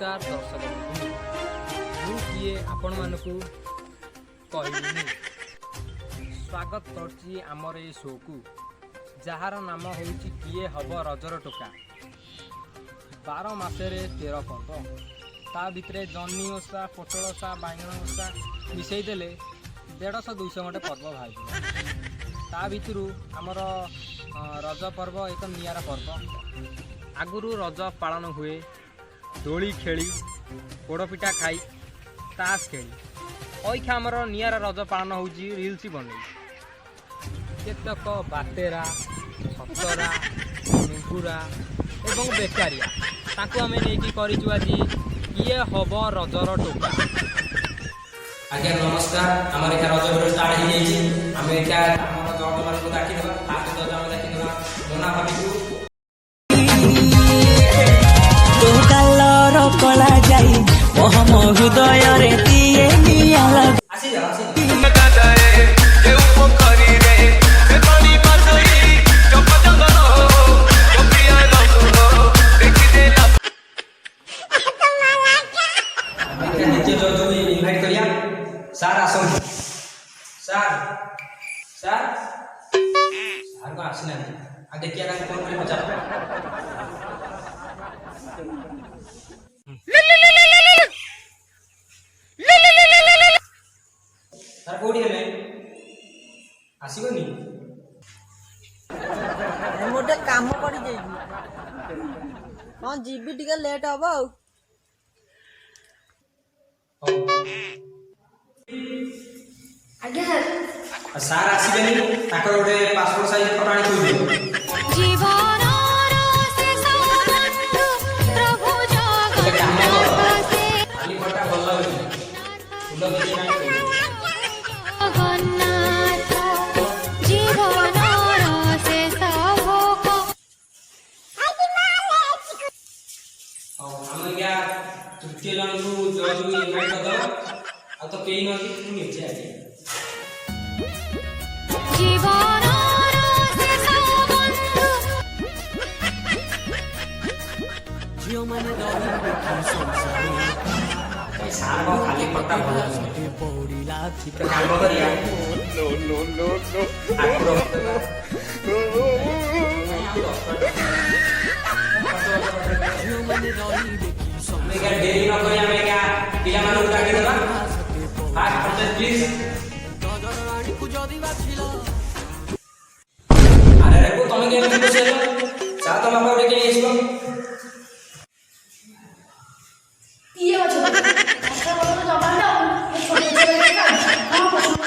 नमस्कार दर्शक बंधु मु किए आपण मानकु कहली स्वागत करछि आमर ए शो को जार नाम होउछि किए हब रजर टोका। 12 मासरे 13 पर्व ता भितरे जन्नी ओषा पोटल ओषा बांगण ओषा मिसई देले 150-200 गोटे पर्व बाहर ता भितरु आमर रज पर्व एक नियारा पर्व। आगुरु रज पालन हुए दोली खेली पोड़पिठा खाई ताश खेली अइखा आमर नियारा रज पालन होउछि रील्स बनै केतक बातेरा सतरा निंपुरा एवं बेकारिया ताकू आमे नेकी करिछु आज किए हब रजर टोका। आज्ञा नमस्कार आमर एका रज भिडियो स्टार्ट हो जाइए आम एका आमर जज मान को डाकी देबा फास्ट जज आम डाकी देबा मोना भाभी को तो कलर कला जाई मोहम हृदय रे दिए निया लग आसी जा आसी सर आसो सर सर सर को आसी ना आ देखिए का कौन कोन पचार सर कोडी हेले आसीबनी मोटे काम पड़ी जाइबी हां जीबी टिके लेट हबो आज्ञा सर आसीबेनी ताकर गोटे पासपोर्ट साइज फोटो आनी थोइ जीवन से प्रभु जगन्नाथ से खाली फोटो भल लागै फुल देखि नाही जगन्नाथ जीवन से सबको हम क्या तृतीय जन को जज को इनवाइट कर दो आ तो केही न कि तू नीचे आ जा जीवन से सबको जियो माने रही देखि संसारे सार को खाली पट्टा भल ते पौड़ीला तो काम करिया नो आकुरो जियो माने रही देखि मैं क्या देरी न करिया मैं क्या पिला मानु डाकी देबा फास्ट प्रोसेस प्लीज गजर रानी को जदी बाछिलो अरे रे को तुम के एमती बसेलो चा तो मापा उठे के इसको ये बच्चा अच्छा बोलो तो जवान ना ये छोटे छोटे का हां पसंद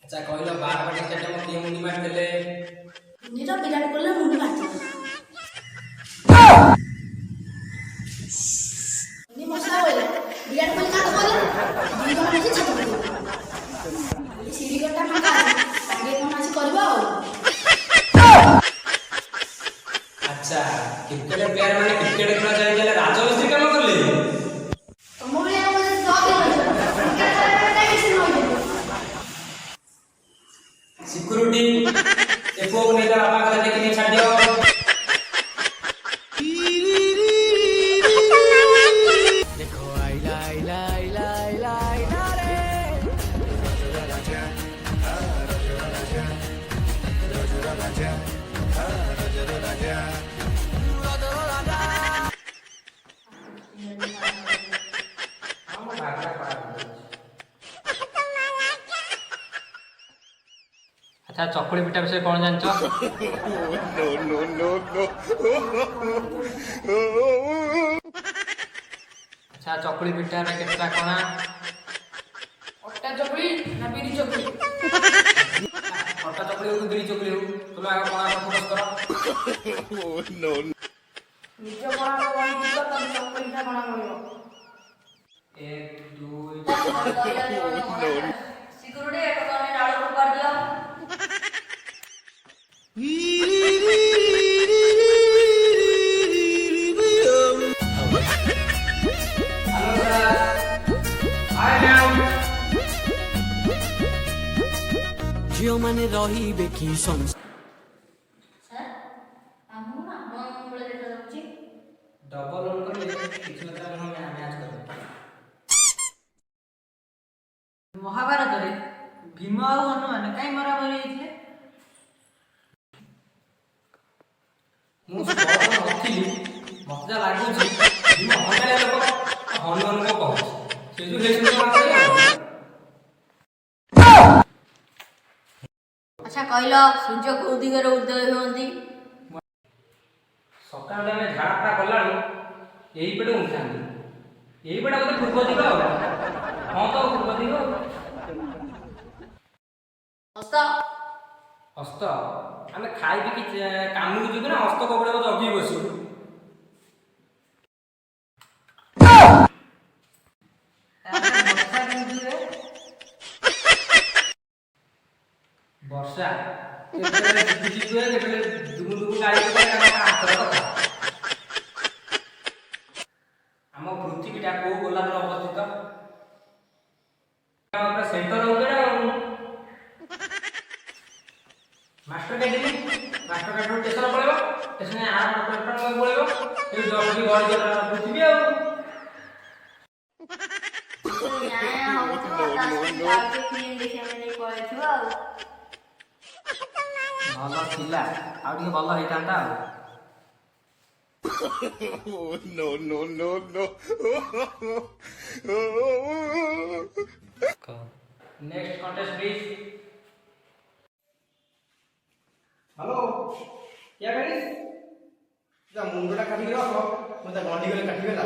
अच्छा कहलो 12 बजे केटे म के मुनि मार देले निरा बिराट करले मुंडी मारते नि मसला होइले बिराट कोहली का बोले दुई घंटा से छातो ये सीढ़ी घंटा फाका आगे कोन आसी करबो अच्छा क्रिकेट प्लेयर माने क्रिकेट खेला जाय गेले राजमिस्त्री काम करले तुम बोले मुझे जॉब दे क्रिकेट खेलने का किसी नहीं सिक्योरिटी एको ने जा बाबा का देखि नहीं छाड़ दियो देखो आइला आइला आइला आइला आइला रे अच्छा चकुली पिठा विषय कौन जानछ? अच्छा चकुली पिठा रे केतना कोना अट्टा चकली ना बिरी चकली फटा चकली हो बिरी चकली हो तुम आगे कोना फोकस करो निज बड़ा बड़ी दिक्कत तब चकली का बना मिलो 1 2 सिक्योरिटी एक तने डालो को कर दिया हेलो सर आई एम ଝିଅମାନେ ରହିବେ କି ସଂସାର ସାର୍ ଆମକୁ ନା ଆପଣଙ୍କ ଭଳି ଦେଖାଯାଉଛି। ଡବଲ ରୋଲ୍ କଲେ କିଛି ମାତ୍ରାରେ ଆମେ ମ୍ୟାଚ୍ କରିବୁ। ମହାଭାରତରେ ଭୀମ ଆଉ ହନୁମାନ କାଇଁ ମରାମରି ହେଇଥିଲେ? ମୁଁ ସ୍ପଷ୍ଟ ନଥିଲି, ମତେ ଯାହା ଲାଗୁଛି ଭୀମ ହଣ୍ଡାଳିଆ ଲୋକ, ହନୁମାନଙ୍କୁ କହୁଛି ସେ ଯୋଉ ହେଇଛନ୍ତି ଆଚ୍ଛା କହିଲ ସୂର୍ଯ୍ୟ କୋଉ ଦିଗରେ ଉଦୟ ହୁଅନ୍ତି? ସକାଳେ ଆମେ ଝାଡ଼ା କଲାବେଳୁ ଏଇପଟେ ଉଠିଥାନ୍ତି, ଏଇପଟେ ବୋଧେ ପୂର୍ବ ଦିଗ ଆଉ। ହଁ ତ ପୂର୍ବ ଦିଗ। ହସ୍ତ ହସ୍ତ ଆମେ ଖାଇ ପିକି କାମକୁ ଯିବୁ ନା ହସ୍ତ କପଡ଼ା ଜଗିକି ବସିବୁ? ବର୍ଷା କେମିତି ହୁଏ? ବର୍ଷା କେତେବେଳେ ଝିପିଝିପି ହୁଏ, କେତେବେଳେ ଦୁମୁ ଦୁମୁ ଗାଳି ହୁଏ। ହାତର କଥା ଆମ ପୃଥିବୀଟା କୋଉ ଗୋଲାର୍ଦ୍ଧରେ ଅବସ୍ଥିତ? ସେଣ୍ଟର ଉପରେ ଆଉ। ମାଷ୍ଟର କାଟିଲି, ମାଷ୍ଟର କାଟରୁ ଷ୍ଟେସନ ପଳେଇବ, ଷ୍ଟେସନ ପ୍ଲାଟଫର୍ମ ପଳେଇବ, ଏଇ ଜଲ୍ଦି ଗଳି ପୃଥିବୀ ଆଉ। ନ୍ୟାୟ ହଉଥିବ ତା ସହିତ ଆଉ ଟିକେ ଫିଲ୍ମ ଦେଖିବା ପାଇଁ ନେଇ ପଳେଇଥିବ ଆଉ। ଭଲ ଥିଲା, ଆଉ ଟିକେ ଭଲ ହେଇଥାନ୍ତା ଆଉ। Next contest please. ହ୍ୟାଲୋ କିଏ ଗାଡ଼ି ତା ମୁଣ୍ଡଟା କାଟିକି ରଖ, ମୁଁ ତା ଗଣ୍ଡି ଗଲେ କାଟିବେ ନା,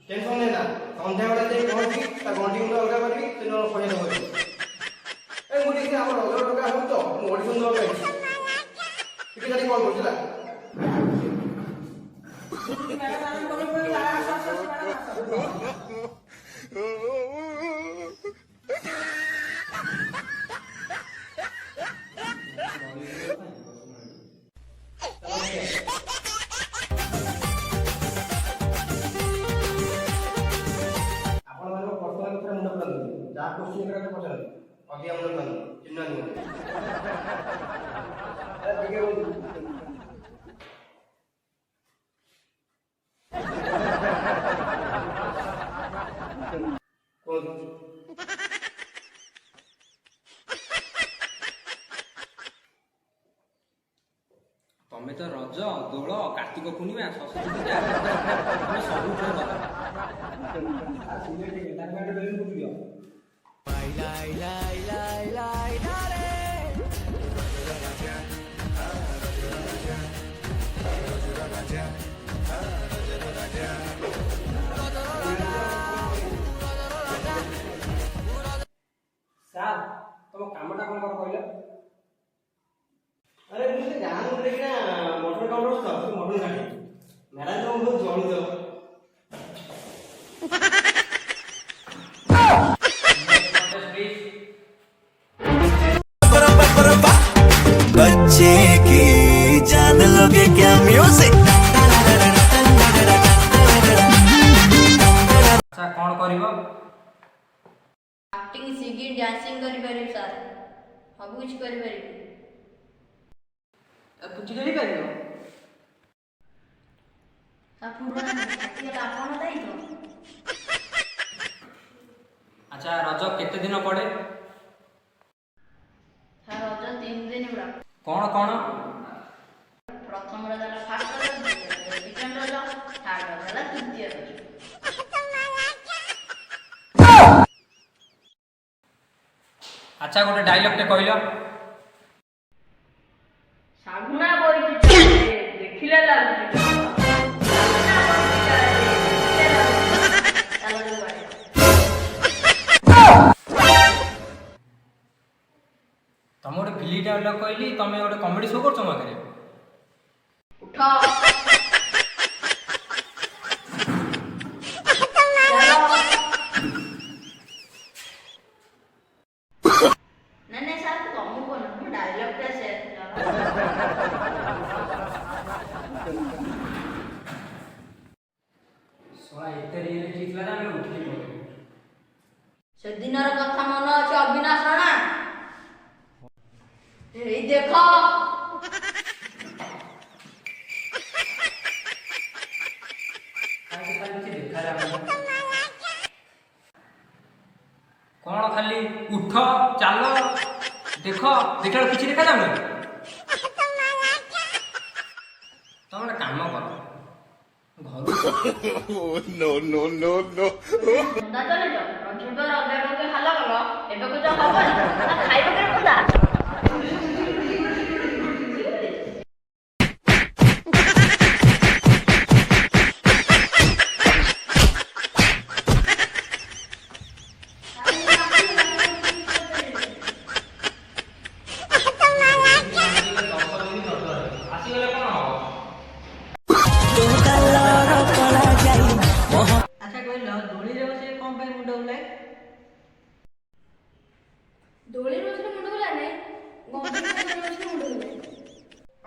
ଟେନସନ୍ ନେ ନା। ସନ୍ଧ୍ୟାବେଳେ ଯାଇ ପହଞ୍ଚିକି ତା ଗଣ୍ଡି ମୁଣ୍ଡ ଅଲଗା କରିବି, ସେ ନ ପଇସା ଦେବ। ଏ ମୁଁ ଟିକେ ଆମର ଅଲଗା ଟଙ୍କା ହଉ ତ, ମୁଁ ଅଡ଼ିସନ୍ ଦେବାକୁ ଯାଇଛି, ଟିକେ ଯାଇ କଲ୍ କରୁଛି ହେଲା। ଆପଣମାନଙ୍କ ପର୍ସନାଲ କଥା ମୁଣ୍ଡ ପୁରାନ୍ତୁ, ଯାହା କୋଶ୍ଚିନ୍ କରିବା କଥା ପଚାରନ୍ତୁ, ଅଧିକା ମୁଣ୍ଡ ପୁରାନ୍ତୁ, ଚିହ୍ନା ନୁହଁ। ଟିକେ କୁହନ୍ତୁ। ତମେ ତ ରଜ, ଦୋଳ, କାର୍ତ୍ତିକ ପୂର୍ଣ୍ଣିମା, ସରସ୍ୱତୀ ପୂଜା ତମେ ସବୁଥିରେ କଥା। ସାର୍ ତମ କାମଟା କଣ କର କହିଲ? ଆରେ ମୁଁ ସେ ଗାଁକୁ ଦେଖିନା ମଟର କାଉଣ୍ଟର ତ, ସେ ମଟର କାଟେ ମ୍ୟାଡ଼ାମ ତମ ବହୁତ ଜଳୁଛ। बच्चे की जान लोगे क्या म्यूजिक ଆଚ୍ଛା କଣ କରିବ? ଆକ୍ଟିଂ, ସିଙ୍ଗିଂ, ଡ୍ୟାନ୍ସିଂ କରିପାରିବି ସାର୍, ସବୁ କିଛି କରିପାରିବି। ପୁଚି ଖେଳି ପାରିବ? ସାର୍ ପୁରୁଣା ଛାତିଗଲା ଆପଣ ଦାୟିତ୍ୱ। ଆଚ୍ଛା ରଜ କେତେ ଦିନ ପଡ଼େ? ସାର୍ ରଜ 3 ଦିନ ଗୁଡ଼ା। କଣ କଣ? ପ୍ରଥମ ରଜ ହେଲା ଫାଷ୍ଟ ରଜ, ଦ୍ୱିତୀୟ ରଜ ସେକେଣ୍ଡ ରଜ, ଥାର୍ଡ ରଜ ହେଲା ତୃତୀୟ ରଜ। ଆଚ୍ଛା ଗୋଟେ ଡାଇଲଗଟେ କହିଲ। ଶାଗୁଣା ବଇଛି ଚାଲେ, ଦେଖିଲେ ଲାଗୁଛି ଡର। ଶାଗୁଣା ବଇଛି ଚାଲେ, ଦେଖିଲେ ଲାଗୁଛି ଡର। ଚାଲ କୁଆଡ଼େ? ତମ ଗୋଟେ ଭିଲି ଡାଇଲଗ କହିଲି, ତମେ ଗୋଟେ କମେଡି ଶୋ କରୁଛ ମୋ ଆଗରେ? ଉଠ। ଚାଲ। ନାଇଁ ସାର୍ ତମକୁ କଣ ମୁଁ ଡାଇଲଗଟା ସେୟାର ଶଳା ଏତେ ରିଏଲିଟି ଥିଲା ଯେ ଆମେ ଉଠିକି ପଳେଇଲୁ। ସେଦିନର କଥା ମନେ ଅଛି ଅବିନାଶ ରାଣା? ଏଇ ଦେଖ କାହିଁକି ଖାଲି କିଛି ଦେଖାଯାଉନି? କଣ ଖାଲି ଉଠ ଚାଲ ଦେଖ ଦେଖିଲା କିଛି ଦେଖାଯାଉନି? ତମେ ଗୋଟେ କାମ କର ଘରୁ ଧନ୍ଦା ଚଲେଇଛ ରଜୁଙ୍କ ରଜକୁ ହାଲ କଲ ଏବେକୁ ତ ହବନି ଖାଇବ କେବେ କଥା ଆସିଗଲେ କଣ ହବ? ତୋ ଗାଲର କଳା ଯାଇ ମହ ଆଚ୍ଛା କହିଲ ଦୋଳିରେ ବସି କଣ ପାଇଁ ମୁଣ୍ଡ ବୁଲାଏ? ଦୋଳିରେ ବସିଲେ ମୁଣ୍ଡ ବୁଲାଏ ନାହିଁ ଗମ୍ଭୀର ବସିଲେ ମୁଣ୍ଡ ବୁଲାଏ।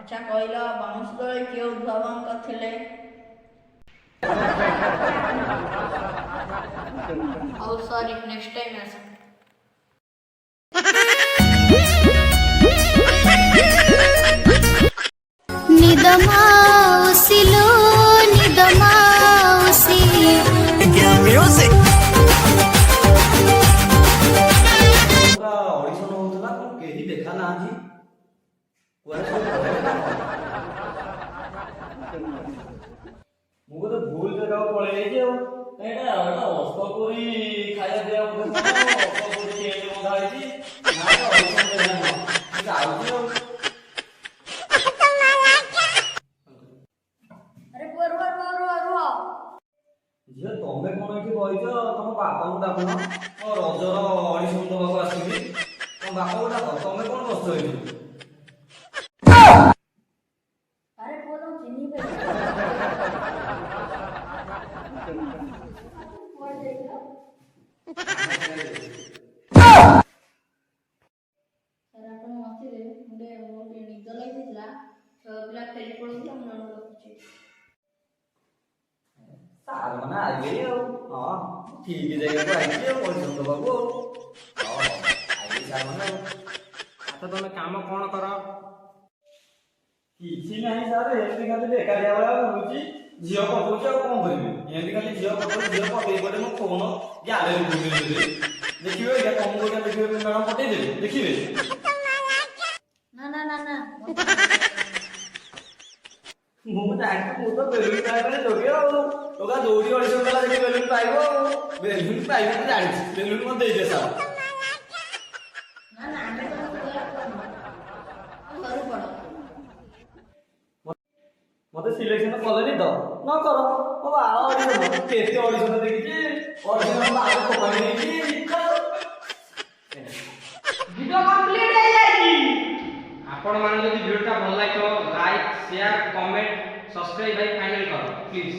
ଆଚ୍ଛା କହିଲ ବାଉଁଶ ଦୋଳି କିଏ ଉଦ୍ଭାବନ କରିଥିଲେ? ହଉ ସରି ନେକ୍ସଟ ଟାଇମ୍ ଆସ ନିଦ ମାଉସୀ ଲୋ ନିଦ ମାଉସୀ ମ୍ୟୁଜିକ୍ ଅଡିସନ ହଉଥିଲା କଣ କେହି ଦେଖା ନାହାନ୍ତି କୁଆଡେ ସବୁ ପଳେଇଲେ? ମୁଁ ବୋଧେ ଭୁଲ ଜାଗାକୁ ପଳେଇ ଯାଇଛି ଆଉ ଏଇଟା ଅଷ୍ଟପୁରୀ ଖାଇବା ପିଇବା ବୋଧେ ଅଷ୍ଟପୁରୀ ଟେଣ୍ଟ ବନ୍ଧା ହେଇଛି ନା ଅଡିସନ ଦେଲା ନୁହଁ ଯାଉଛି ଆଉ ଆରେ ପୁଅ ରୁହ ରୁହ ରୁହ ରୁହ ଝିଅ ତମେ କଣ ଏଠି ବଇଛ ତମ ବାପାଙ୍କୁ ଡାକୁନ ରଜର ଅଡିସନ ଦବାକୁ ଆସିବି ତମ ବାପାଙ୍କୁ ଡାକ ତମେ କଣ ବସିଛ ଏଠି ଆରେ ପୁଅ ତମ ଚିହ୍ନି ପାରିବ କୁଆଡେ ଯାଇଥିଲ ସାର୍ ଆପଣ ନଥିଲେ ମୋ ଟିକେ ନିଦ ଲାଗିଥିଲା ଛଅ ପିଲା ଫେରି ପଳଉଥିଲା ମୁଁ ଜଣକୁ ରଖୁଛି ସାର୍ ମାନେ ଆଇଲେ ଆଉ ହଁ ଠିକ ଜାଗାକୁ ଆଇଛି ଆଉ ଅଡିସନ ଦବାକୁ ଆଉ ଆଇଲେ ସାର୍ ମାନେ ଆଉ ଆଚ୍ଛା ତମେ କାମ କଣ କର? କିଛି ନାହିଁ ସାର୍ ଏମିତି ଖାଲି ବେକାରିଆ ଭଳିଆ ବୁଲୁଛି ଝିଅ ପଠଉଛି ଆଉ କଣ କରିବି ଏମିତି ଖାଲି ଝିଅ ପଠଉଛି ଝିଅ ପଠେଇ ପଠେଇ ମୋ ଫୋନ ଗ୍ୟାଲେରୀ ବୁଲିଦେବି ଦେଖିବେ ଏଇଟା କମ କୋଉଟା ଦେଖିବେ ମ୍ୟାଡ଼ାମ ପଠେଇଦେବି ଦେଖିବେ ନା ନା ନା ନା ମୁଁ ଜାଣିଛି ମୁଁ ତ ବେଲୁନ ପାଇବା ପାଇଁ ଯୋଗ୍ୟ ଆଉ ଟୋକା ଦୌଡ଼ି ଅଡିସନ କଲା ଦେଖି ବେଲୁନ ପାଇବ ଆଉ ବେଲୁନ ପାଇବ ମୁଁ ଜାଣିଛି ବେଲୁନ ମତେ ଦେଇଦେ ସାର୍ ନା ନା ଆମେ ତ ଘରୁ ପଡ ମତେ ସିଲେକ୍ସନ କଲେନି ତ ନ କର ମୋ ବାଳ ଅଡିସନ କେତେ ଅଡିସନ ଦେଖିଛି ଅଡିସନ ବାଳ ଫୋପାଡ଼ି ଦେଇଛି ଭିଡ଼ିଓ କମ୍ପ୍ଲିଟ ହେଇଯାଇଛି। ଆପଣ ମାନେ ଯଦି ଭିଡ଼ିଓଟା ଭଲ ଲାଗିବ ଲାଇକ୍ ସେୟାର କମେଣ୍ଟ ସବସ୍କ୍ରାଇବ ଭାଇ ଫାଇନାଲ କର ପ୍ଲିଜ।